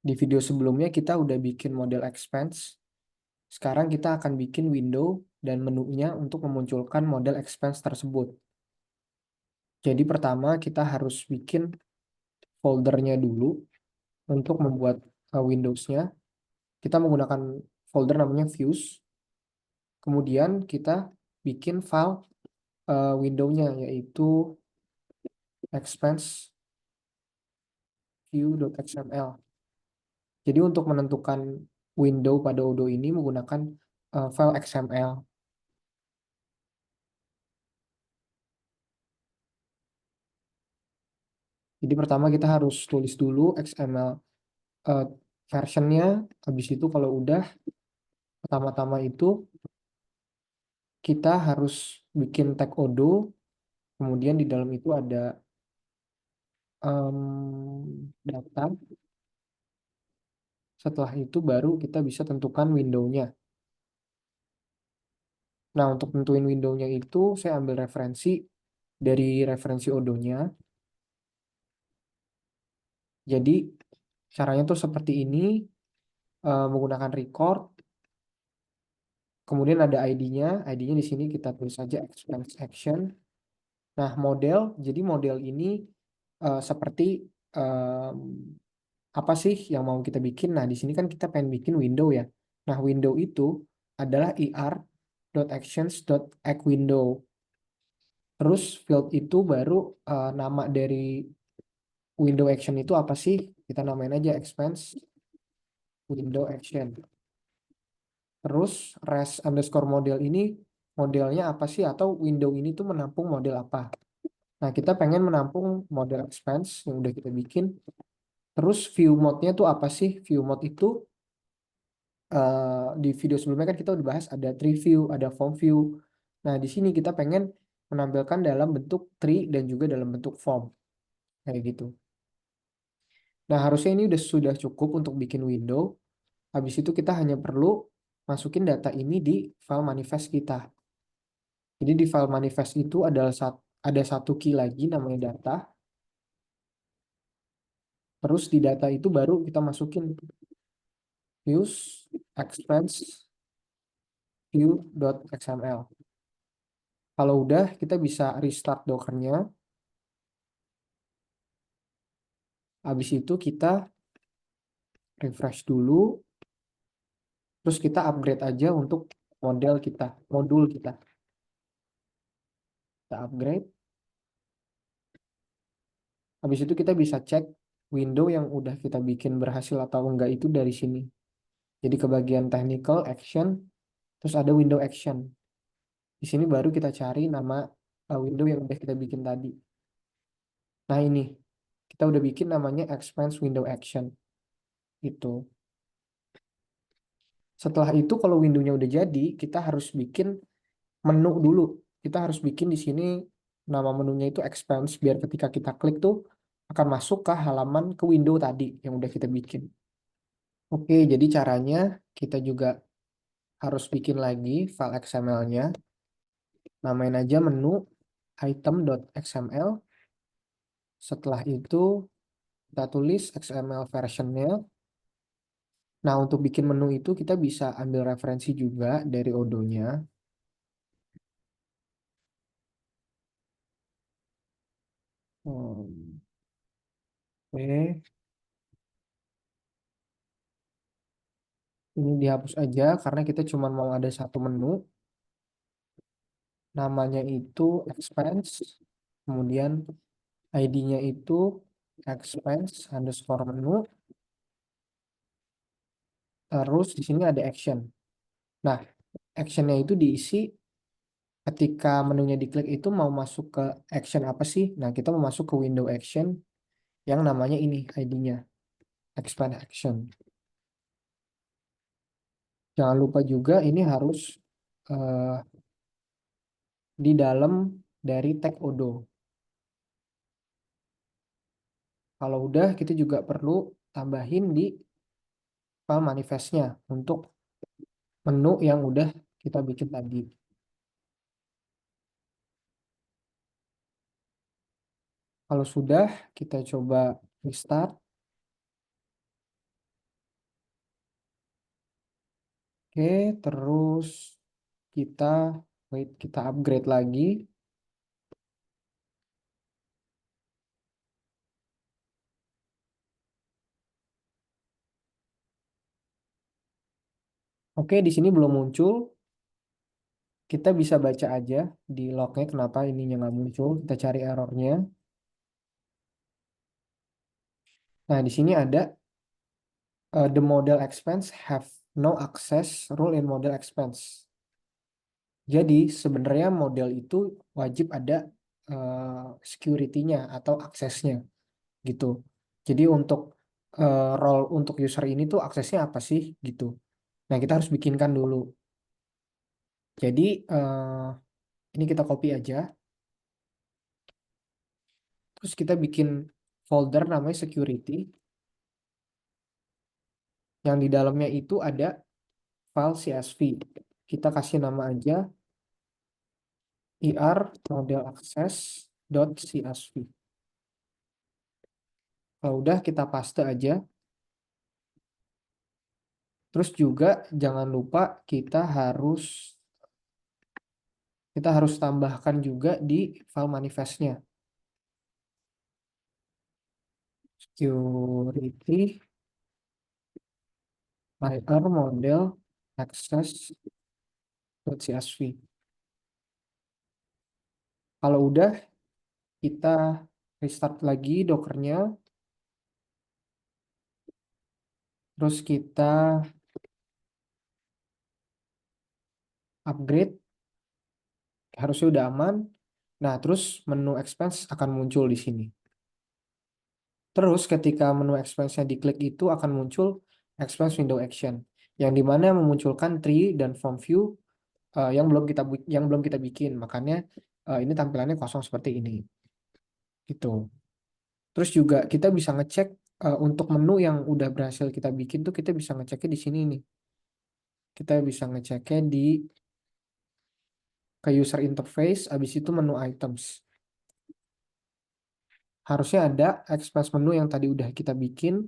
Di video sebelumnya kita udah bikin model expense. Sekarang kita akan bikin window dan menunya untuk memunculkan model expense tersebut. Jadi pertama kita harus bikin foldernya dulu untuk membuat Windows-nya. Kita menggunakan folder namanya views. Kemudian kita bikin file window-nya yaitu expense view.xml. Jadi untuk menentukan window pada Odoo ini menggunakan file XML. Jadi pertama kita harus tulis dulu XML eh, versionnya. Habis itu kalau udah pertama-tama itu kita harus bikin tag Odoo. Kemudian di dalam itu ada data. Setelah itu baru kita bisa tentukan window-nya. Nah, untuk tentuin window-nya itu saya ambil referensi dari referensi Odoo-nya. Jadi caranya tuh seperti ini, menggunakan record, kemudian ada ID-nya. ID-nya di sini kita tulis saja expense action. Nah, model, jadi model ini seperti em, apa sih yang mau kita bikin? Nah, di sini kan kita pengen bikin window ya. Nah, window itu adalah er.actions.addWindow. Terus field itu baru nama dari window action itu apa sih? Kita namain aja expense window action. Terus res underscore model ini modelnya apa sih? Atau window ini tuh menampung model apa? Nah, kita pengen menampung model expense yang udah kita bikin. Terus view mode-nya tuh apa sih? View mode itu di video sebelumnya kan kita udah bahas ada tree view, ada form view. Nah, di sini kita pengen menampilkan dalam bentuk tree dan juga dalam bentuk form. Kayak gitu. Nah, harusnya ini sudah cukup untuk bikin window. Habis itu kita hanya perlu masukin data ini di file manifest kita. Jadi di file manifest itu ada satu key lagi namanya data. Terus di data itu baru kita masukin views expense view.xml. Kalau udah kita bisa restart Docker-nya. Habis itu kita refresh dulu. Terus kita upgrade aja untuk modul kita. Kita upgrade. Habis itu kita bisa cek window yang udah kita bikin berhasil atau enggak itu dari sini. Jadi ke bagian technical action, terus ada window action. Di sini baru kita cari nama window yang udah kita bikin tadi. Nah ini, kita udah bikin namanya expense window action. Itu. Setelah itu kalau windownya udah jadi, kita harus bikin menu dulu. Kita harus bikin di sini nama menunya itu expense biar ketika kita klik tuh akan masuk ke halaman ke window tadi yang udah kita bikin. Oke, jadi caranya kita juga harus bikin lagi file XML-nya. Namain aja menu item.xml. Setelah itu kita tulis XML versionnya. Nah, untuk bikin menu itu kita bisa ambil referensi juga dari Odoo-nya. Oke, ini dihapus aja karena kita cuma mau ada satu menu. Namanya itu expense. Kemudian ID-nya itu expense underscore menu. Terus di sini ada action. Nah, actionnya itu diisi ketika menunya diklik itu mau masuk ke action apa sih? Nah, kita mau masuk ke window action yang namanya ini ID-nya expand action. Jangan lupa juga ini harus eh, di dalam dari tag Odoo. Kalau udah, kita juga perlu tambahin di file manifestnya untuk menu yang udah kita bikin tadi. Kalau sudah, kita coba restart. Oke, terus kita kita upgrade lagi. Oke, di sini belum muncul. Kita bisa baca aja di lognya kenapa ininya nggak muncul. Kita cari errornya. Nah, di sini ada the model expense have no access rule in model expense. Jadi sebenarnya model itu wajib ada security-nya atau aksesnya gitu. Jadi untuk role untuk user ini tuh aksesnya apa sih gitu. Nah, kita harus bikinkan dulu. Jadi ini kita copy aja. Terus kita bikin folder namanya security. Yang di dalamnya itu ada file CSV. Kita kasih nama aja er model access.csv. Kalau udah kita paste aja. Terus juga jangan lupa kita harus tambahkan juga di file manifestnya. Security er model access.csv. Kalau udah kita restart lagi Dockernya. Terus kita upgrade. Harusnya udah aman. Nah, terus menu expense akan muncul di sini. Terus ketika menu expense-nya diklik itu akan muncul expense window action. Yang dimana memunculkan tree dan form view yang belum kita bikin. Makanya ini tampilannya kosong seperti ini. Gitu. Terus juga kita bisa ngecek untuk menu yang udah berhasil kita bikin tuh kita bisa ngeceknya di sini nih. Kita bisa ngeceknya di ke user interface, habis itu menu items. Harusnya ada expense menu yang tadi udah kita bikin.